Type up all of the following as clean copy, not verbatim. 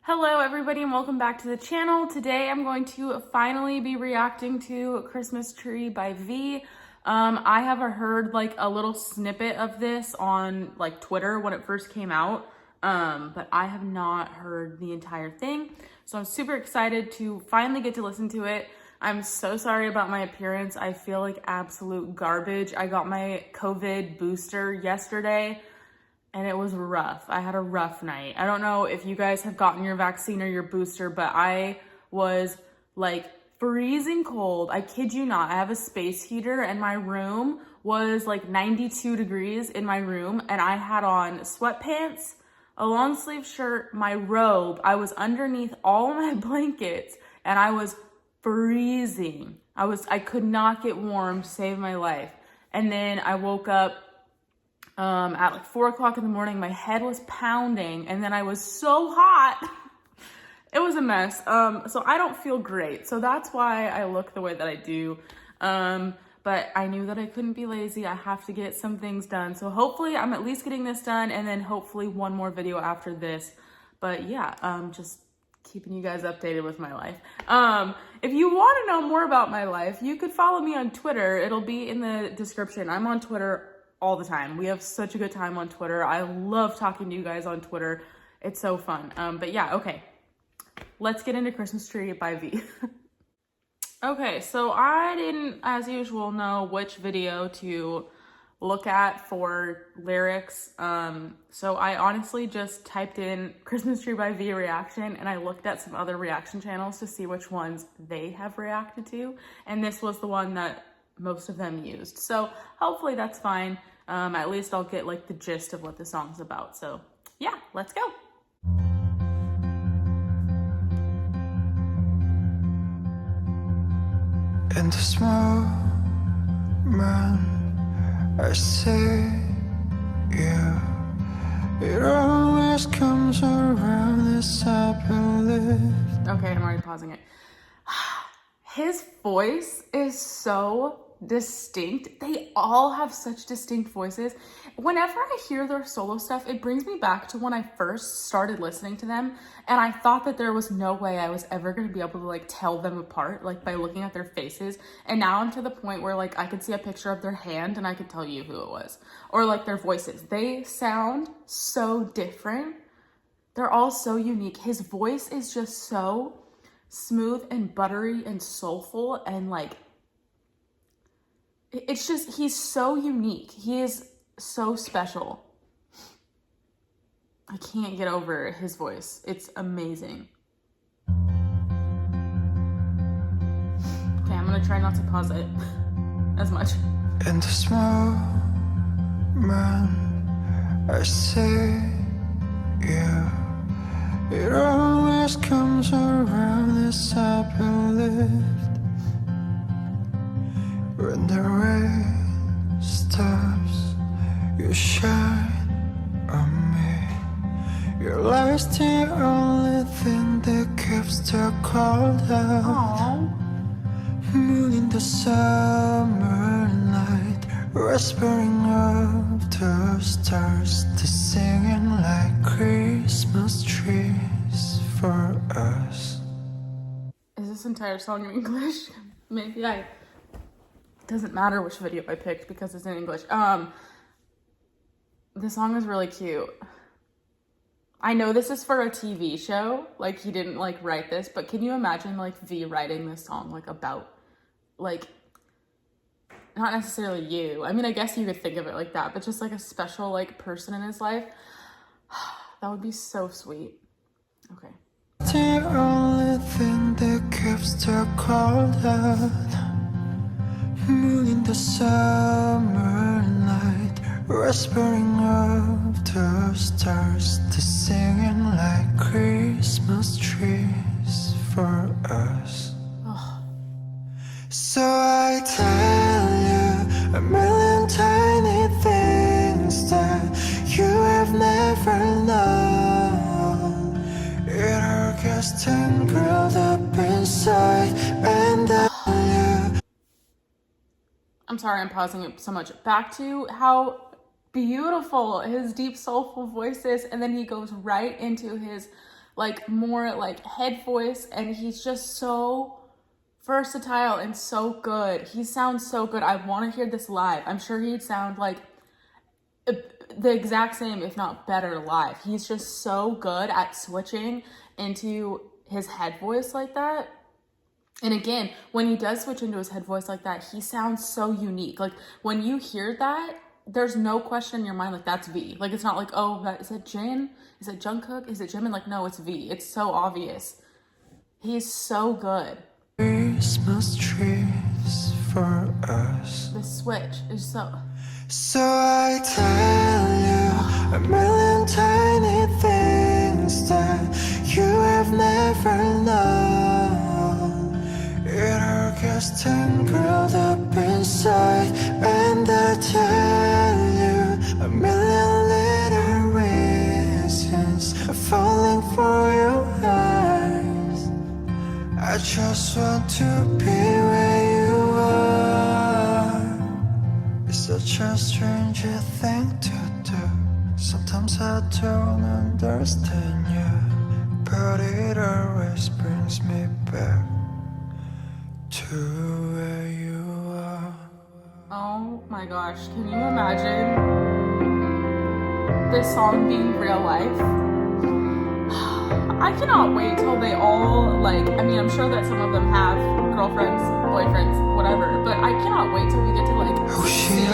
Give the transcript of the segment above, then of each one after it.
Hello everybody and welcome back to the channel. Today I'm going to finally be reacting to Christmas Tree by V. I have heard like a little snippet of this on like Twitter when it first came out, but I have not heard the entire thing. So I'm super excited to finally get to listen to it. I'm so sorry about my appearance. I feel like absolute garbage. I got my COVID booster yesterday and it was rough. I had a rough night. I don't know if you guys have gotten your vaccine or your booster, but I was like freezing cold. I kid you not. I have a space heater and my room was like 92 degrees in my room, and I had on sweatpants, a long sleeve shirt, my robe. I was underneath all my blankets and I was freezing. I could not get warm to save my life. And then I woke up at like 4 o'clock in the morning. My head was pounding and then I was so hot. It was a mess. So I don't feel great. So that's why I look the way that I do. But I knew that I couldn't be lazy. I have to get some things done. So hopefully I'm at least getting this done, and then hopefully one more video after this. But yeah, just keeping you guys updated with my life. If you want to know more about my life, you could follow me on Twitter. It'll be in the description. I'm on Twitter all the time. We have such a good time on Twitter. I love talking to you guys on Twitter. It's so fun. But yeah, okay. Let's get into Christmas Tree by V. Okay, so I didn't, as usual, know which video to look at for lyrics. So I honestly just typed in Christmas Tree by V reaction, and I looked at some other reaction channels to see which ones they have reacted to. And this was the one that most of them used. So hopefully that's fine. At least I'll get like the gist of what the song's about. So yeah, let's go. In this moment, I see you. It always comes around this I believe. Okay, I'm already pausing it. His voice is so distinct. They all have such distinct voices. Whenever I hear their solo stuff, it brings me back to when I first started listening to them, and I thought that there was no way I was ever going to be able to like tell them apart, like by looking at their faces. And now I'm to the point where like I could see a picture of their hand and I could tell you who it was, or like their voices. They sound so different. They're all so unique. His voice is just so smooth and buttery and soulful, and like it's just, he's so unique. He is so special. I can't get over his voice. It's amazing. Okay, I'm gonna try not to pause it as much. In this moment, I see you. It always comes around this I believed. When the rain stops, you shine on me. Your light's the only thing that keeps the cold out. Moon in the summer night, whispering of the stars, to singing like Christmas trees for us. Is this entire song in English? Maybe doesn't matter which video I picked because it's in English. The song is really cute. I know this is for a TV show. Like, he didn't like write this, but can you imagine like V writing this song like about, like, not necessarily you. I mean, I guess you could think of it like that, but just like a special like person in his life. That would be so sweet. Okay. The only thing that keeps the cold out. Moon in the summer night, whispering of the stars, to singing like Christmas trees for us. Oh. So I tell you a million tiny things that you have never known. It all gets tangled up inside, and I'm sorry I'm pausing it so much. Back to how beautiful his deep, soulful voice is, and then he goes right into his like more like head voice, and he's just so versatile and so good. He sounds so good. I want to hear this live. I'm sure he'd sound like the exact same, if not better, live. He's just so good at switching into his head voice like that. And again, when he does switch into his head voice like that, he sounds so unique. Like when you hear that, there's no question in your mind, like that's V. Like it's not like, oh, that is it Jin? Is it Jungkook? Is it Jimin? Like no, it's V. It's so obvious. He's so good. Christmas trees for us. The switch is so... So I tell you a million tiny things that you have never known. It all gets tangled up inside, and I tell you a million little reasons I'm falling for your eyes. I just want to be where you are. It's such a strange thing to do. Sometimes I don't understand you, but it always brings me back to where you are. Oh my gosh, can you imagine this song being real life? I cannot wait till they all, like, I mean, I'm sure that some of them have girlfriends, boyfriends, whatever, but I cannot wait till we get to, like, see it.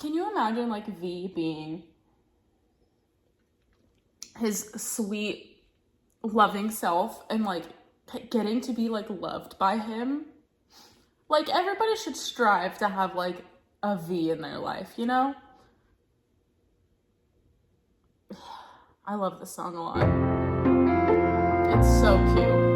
Can you imagine, like, V being his sweet, loving self and, like, getting to be, like, loved by him? Like, everybody should strive to have, like, a V in their life, you know? I love this song a lot. It's so cute.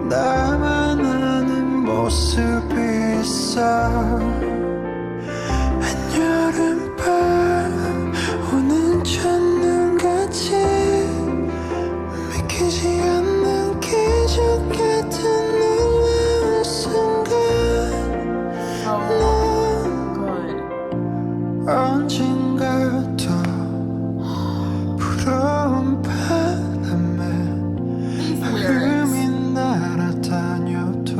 나만 아는 모습이 있어. 한여름밤 오는 첫눈같이 믿기지 않는 기적 같은 놀라운 순간. 넌 언젠가 또 부러운 바람에 흐름이 날아다녀도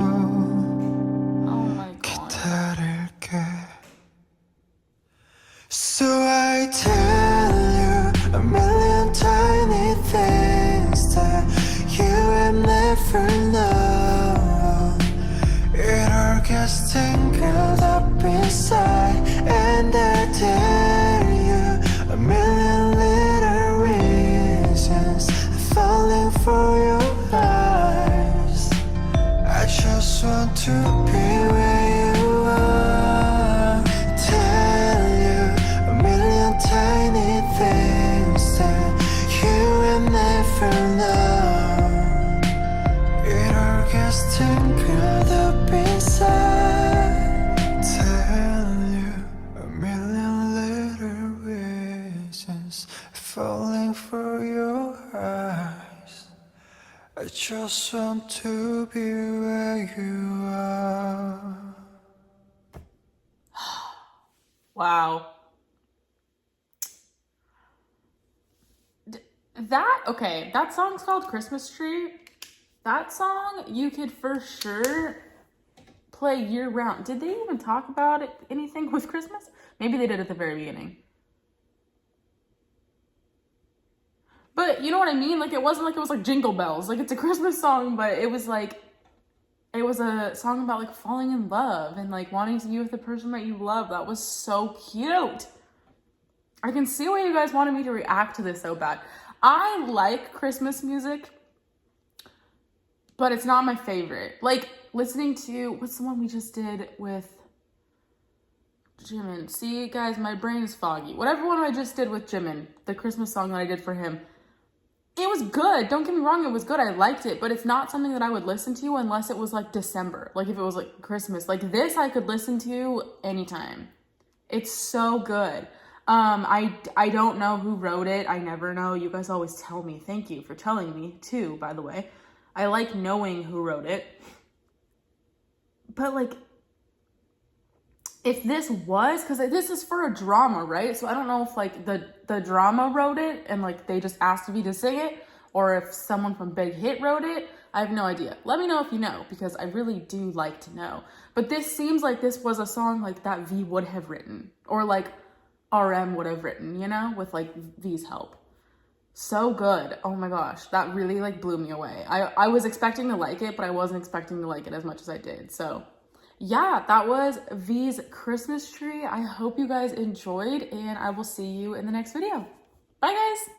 기다릴게. So I tell you a million tiny things that you have never known. It all gets tangled up inside, and I tell you a million little reasons falling for your eyes. I just want to be where you are. Tell you a million tiny things that you have never known. It all gets tangled up inside. Tell you a million little reasons falling for your eyes. I just want to be where you are. Wow. That song's called Christmas Tree. That song you could for sure play year round. Did they even talk about it, anything with Christmas? Maybe they did at the very beginning. But you know what I mean? Like, it wasn't like it was like Jingle Bells. Like, it's a Christmas song, but it was like, it was a song about like falling in love and like wanting to be with the person that you love. That was so cute. I can see why you guys wanted me to react to this so bad. I like Christmas music, but it's not my favorite. Like, listening to, what's the one we just did with Jimin? See, guys, my brain is foggy. Whatever one I just did with Jimin, the Christmas song that I did for him, it was good. Don't get me wrong, it was good. I liked it, but it's not something that I would listen to unless it was like December. Like if it was like Christmas. Like this, I could listen to anytime. It's so good. I don't know who wrote it. I never know. You guys always tell me. Thank you for telling me too, by the way. I like knowing who wrote it. But like, if this was, because this is for a drama, right? So I don't know if like the drama wrote it and like they just asked V to sing it, or if someone from Big Hit wrote it. I have no idea. Let me know if you know, because I really do like to know. But this seems like this was a song like that V would have written, or like RM would have written, you know, with like V's help. So good. Oh my gosh, that really like blew me away. I was expecting to like it, but I wasn't expecting to like it as much as I did. So yeah, that was V's Christmas Tree. I hope you guys enjoyed, and I will see you in the next video. Bye guys.